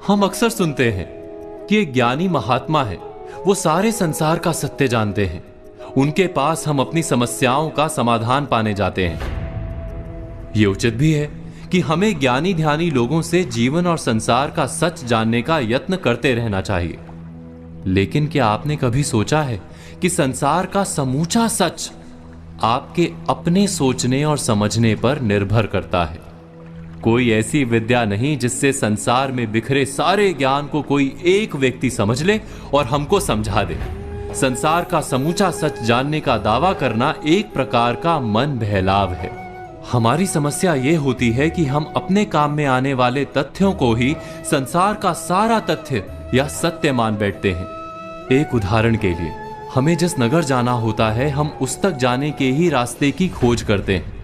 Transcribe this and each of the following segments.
हम अक्सर सुनते हैं कि एक ज्ञानी महात्मा है, वो सारे संसार का सत्य जानते हैं, उनके पास हम अपनी समस्याओं का समाधान पाने जाते हैं। ये उचित भी है कि हमें ज्ञानी ध्यानी लोगों से जीवन और संसार का सच जानने का यत्न करते रहना चाहिए। लेकिन क्या आपने कभी सोचा है कि संसार का समूचा सच आपके अपने सोचने और समझने पर निर्भर करता है। कोई ऐसी विद्या नहीं जिससे संसार में बिखरे सारे ज्ञान को कोई एक व्यक्ति समझ ले और हमको समझा दे। संसार का समूचा सच जानने का दावा करना एक प्रकार का मन बहलाव है। हमारी समस्या यह होती है कि हम अपने काम में आने वाले तथ्यों को ही संसार का सारा तथ्य या सत्य मान बैठते हैं। एक उदाहरण के लिए, हमें जिस नगर जाना होता है, हम उस तक जाने के ही रास्ते की खोज करते हैं।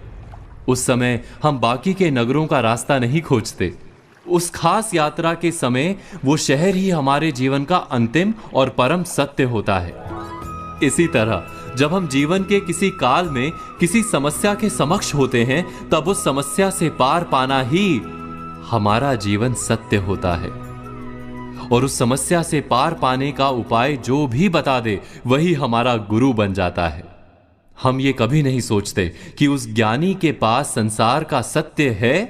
उस समय हम बाकी के नगरों का रास्ता नहीं खोजते। उस खास यात्रा के समय वो शहर ही हमारे जीवन का अंतिम और परम सत्य होता है। इसी तरह जब हम जीवन के किसी काल में किसी समस्या के समक्ष होते हैं, तब उस समस्या से पार पाना ही हमारा जीवन सत्य होता है। और उस समस्या से पार पाने का उपाय जो भी बता दे, वही हमारा गुरु बन जाता है। हम ये कभी नहीं सोचते कि उस ज्ञानी के पास संसार का सत्य है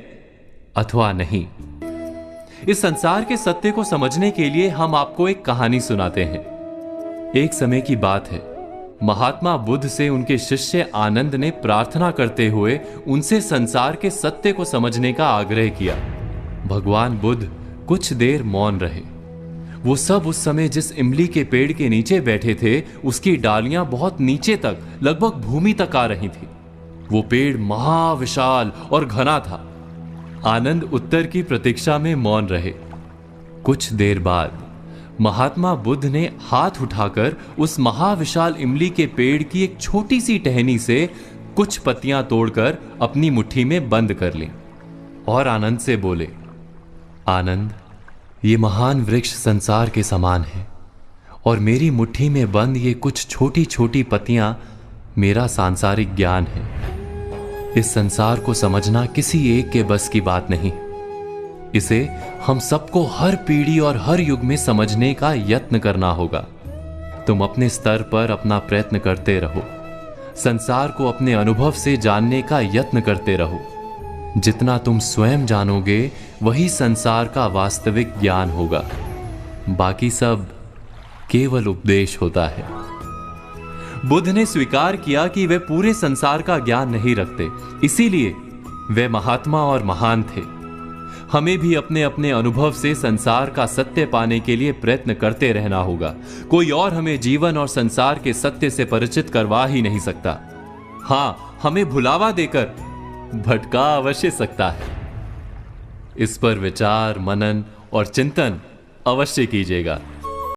अथवा नहीं। इस संसार के सत्य को समझने के लिए हम आपको एक कहानी सुनाते हैं। एक समय की बात है, महात्मा बुद्ध से उनके शिष्य आनंद ने प्रार्थना करते हुए उनसे संसार के सत्य को समझने का आग्रह किया। भगवान बुद्ध कुछ देर मौन रहे। वो सब उस समय जिस इमली के पेड़ के नीचे बैठे थे, उसकी डालियां बहुत नीचे तक, लगभग भूमि तक आ रही थी। वो पेड़ महाविशाल और घना था। आनंद उत्तर की प्रतीक्षा में मौन रहे। कुछ देर बाद महात्मा बुद्ध ने हाथ उठाकर उस महाविशाल इमली के पेड़ की एक छोटी सी टहनी से कुछ पत्तियां तोड़कर अपनी मुट्ठी में बंद कर ली और आनंद से बोले, आनंद, ये महान वृक्ष संसार के समान है और मेरी मुट्ठी में बंद ये कुछ छोटी छोटी पत्तियां मेरा सांसारिक ज्ञान है। इस संसार को समझना किसी एक के बस की बात नहीं। इसे हम सबको हर पीढ़ी और हर युग में समझने का यत्न करना होगा। तुम अपने स्तर पर अपना प्रयत्न करते रहो। संसार को अपने अनुभव से जानने का यत्न करते रहो। जितना तुम स्वयं जानोगे, वही संसार का वास्तविक ज्ञान होगा। बाकी सब केवल उपदेश होता है। बुद्ध ने स्वीकार किया कि वे पूरे संसार का ज्ञान नहीं रखते, इसीलिए वे महात्मा और महान थे। हमें भी अपने अपने अनुभव से संसार का सत्य पाने के लिए प्रयत्न करते रहना होगा। कोई और हमें जीवन और संसार के सत्य से परिचित करवा ही नहीं सकता। हां, हमें भुलावा देकर भटका अवश्य सकता है। इस पर विचार, मनन और चिंतन अवश्य कीजिएगा।